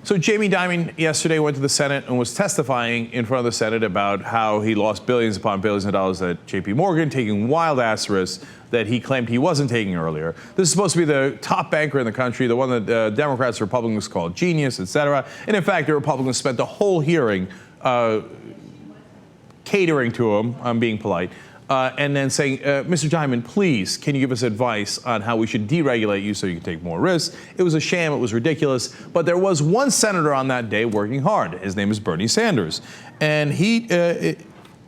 So Jamie Dimon yesterday went to the Senate and was testifying in front of the Senate about how he lost billions upon billions of dollars at JPMorgan, taking wild-ass risks that he claimed he wasn't taking earlier. This is supposed to be the top banker in the country, the one that Democrats and Republicans call genius, et cetera. And in fact, the Republicans spent the whole hearing catering to him, I'm being polite, and then saying, Mr. Dimon, please, can you give us advice on how we should deregulate you so you can take more risks? It was a sham. It was ridiculous. But there was one senator on that day working hard. His name is Bernie Sanders. And he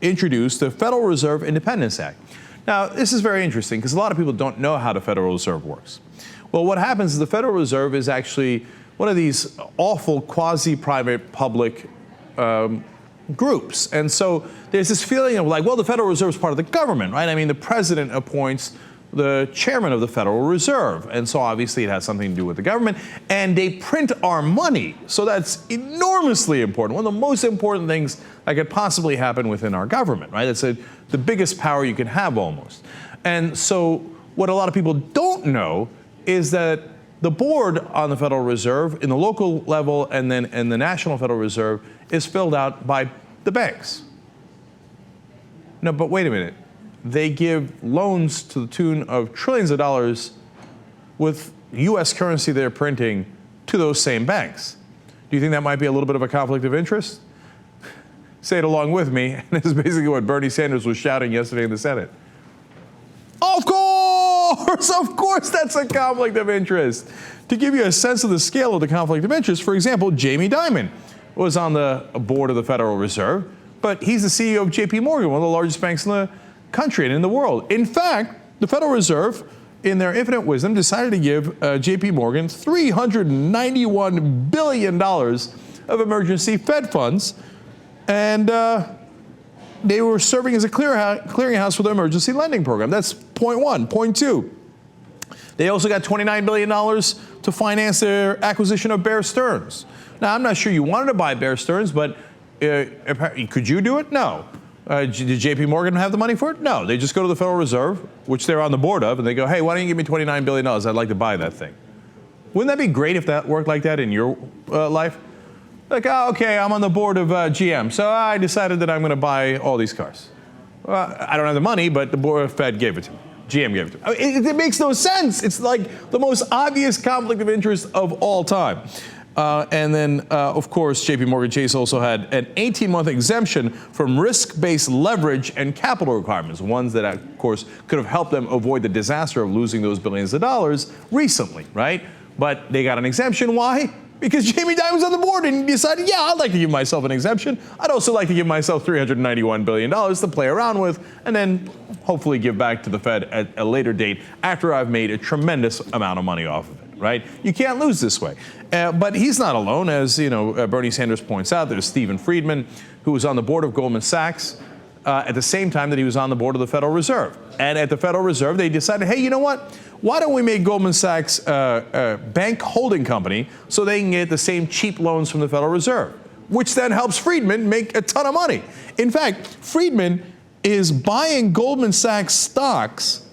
introduced the Federal Reserve Independence Act. Now, this is very interesting because a lot of people don't know how the Federal Reserve works. Well, what happens is the Federal Reserve is actually one of these awful quasi-private public groups. And so there's this feeling of like, well, the Federal Reserve is part of the government, right? I mean, the president appoints the chairman of the Federal Reserve. And so obviously it has something to do with the government. And they print our money. So that's enormously important. One of the most important things that could possibly happen within our government, right? It's the biggest power you can have almost. And so what a lot of people don't know is that the board on the Federal Reserve in the local level and then in the National Federal Reserve is filled out by the banks. No, but wait a minute. They give loans to the tune of trillions of dollars with U.S. currency they're printing to those same banks. Do you think that might be a little bit of a conflict of interest? Say it along with me. And this is basically what Bernie Sanders was shouting yesterday in the Senate. Of course that's a conflict of interest. To give you a sense of the scale of the conflict of interest, for example, Jamie Dimon was on the board of the Federal Reserve, but he's the CEO of JPMorgan, one of the largest banks in the country and in the world. In fact, the Federal Reserve, in their infinite wisdom, decided to give JPMorgan $391 billion of emergency Fed funds, and they were serving as a clearinghouse for the emergency lending program. That's point one. Point two, they also got $29 billion to finance their acquisition of Bear Stearns. Now, I'm not sure you wanted to buy Bear Stearns, but could you do it? No. Did JPMorgan have the money for it? No. They just go to the Federal Reserve, which they're on the board of, and they go, hey, why don't you give me $29 billion? I'd like to buy that thing. Wouldn't that be great if that worked like that in your life? Like, oh, okay, I'm on the board of GM, so I decided that I'm going to buy all these cars. I don't have the money, but the board of Fed gave it to me. GM gave it to me. I mean, it makes no sense. It's like the most obvious conflict of interest of all time. And then, of course, JPMorgan Chase also had an 18-month exemption from risk-based leverage and capital requirements, ones that, of course, could have helped them avoid the disaster of losing those billions of dollars recently, right? But they got an exemption. Why? Because Jamie Dimon was on the board and he decided, yeah, I'd like to give myself an exemption. I'd also like to give myself $391 billion to play around with and then hopefully give back to the Fed at a later date after I've made a tremendous amount of money off of it. Right? You can't lose this way. But he's not alone. As you know, Bernie Sanders points out, there's Stephen Friedman, who was on the board of Goldman Sachs at the same time that he was on the board of the Federal Reserve. And at the Federal Reserve, they decided, hey, you know what? Why don't we make Goldman Sachs a bank holding company so they can get the same cheap loans from the Federal Reserve, which then helps Friedman make a ton of money. In fact, Friedman is buying Goldman Sachs stocks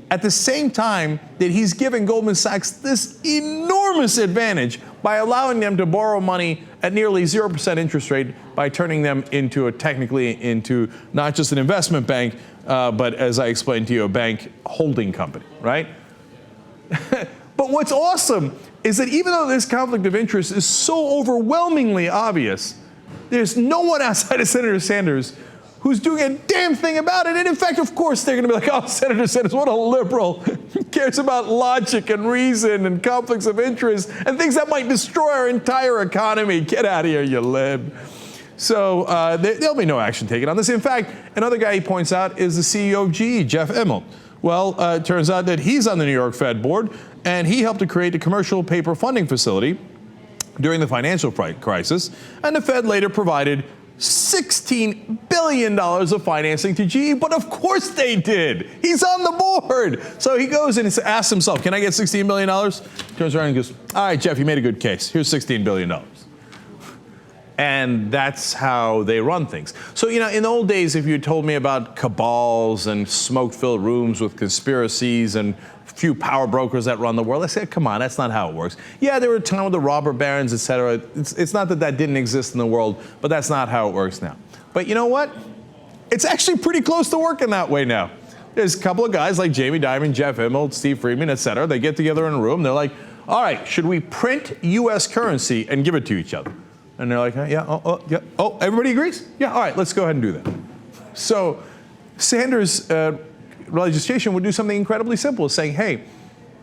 at the same time that he's giving Goldman Sachs this enormous advantage by allowing them to borrow money at nearly 0% interest rate by turning them technically into not just an investment bank, but as I explained to you, a bank holding company, right? But what's awesome is that even though this conflict of interest is so overwhelmingly obvious, there's no one outside of Senator Sanders who's doing a damn thing about it. And in fact, of course, they're going to be like, oh, Senator Sanders, what a liberal. He cares about logic and reason and conflicts of interest and things that might destroy our entire economy. Get out of here, you lib. So there'll be no action taken on this. In fact, another guy he points out is the CEO of GE, Jeff Immelt. Well, it turns out that he's on the New York Fed board, and he helped to create the commercial paper funding facility during the financial crisis, and the Fed later provided $16 billion of financing to GE, but of course they did. He's on the board. So he goes and asks himself, can I get $16 billion? Turns around and goes, all right, Jeff, you made a good case. Here's $16 billion. And that's how they run things. So, you know, in the old days, if you told me about cabals and smoke-filled rooms with conspiracies and few power brokers that run the world. I said, come on, that's not how it works. Yeah, there were a time with the robber barons, et cetera. It's not that that didn't exist in the world, but that's not how it works now. But you know what? It's actually pretty close to working that way now. There's a couple of guys like Jamie Dimon, Jeff Immelt, Steve Friedman, et cetera. They get together in a room. They're like, all right, should we print U.S. currency and give it to each other? And they're like, yeah, everybody agrees? Yeah, all right, let's go ahead and do that. So Sanders' legislation would do something incredibly simple, saying, hey,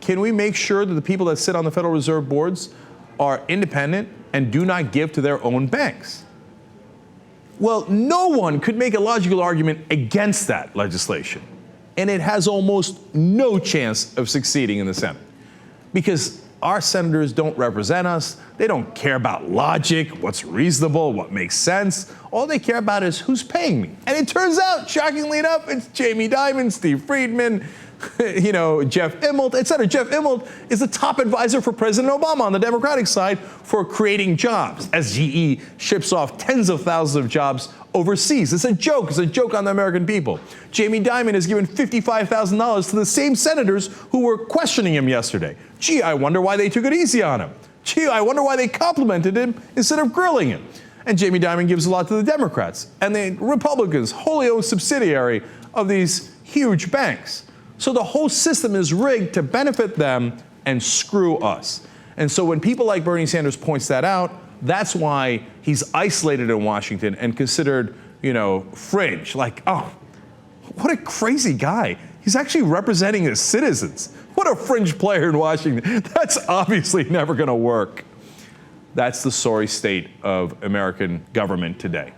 can we make sure that the people that sit on the Federal Reserve boards are independent and do not give to their own banks? Well, no one could make a logical argument against that legislation. And it has almost no chance of succeeding in the Senate. Because our senators don't represent us. They don't care about logic, what's reasonable, what makes sense. All they care about is who's paying me. And it turns out, shockingly enough, it's Jamie Dimon, Steve Friedman, Jeff Immelt, et cetera. Jeff Immelt is the top advisor for President Obama on the Democratic side for creating jobs, as GE ships off tens of thousands of jobs overseas. It's a joke. It's a joke on the American people. Jamie Dimon has given $55,000 to the same senators who were questioning him yesterday. Gee, I wonder why they took it easy on him. Gee, I wonder why they complimented him instead of grilling him. And Jamie Dimon gives a lot to the Democrats and the Republicans, wholly owned subsidiary of these huge banks. So the whole system is rigged to benefit them and screw us. And so when people like Bernie Sanders points that out, that's why he's isolated in Washington and considered, fringe. Like, oh, what a crazy guy. He's actually representing his citizens. What a fringe player in Washington. That's obviously never going to work. That's the sorry state of American government today.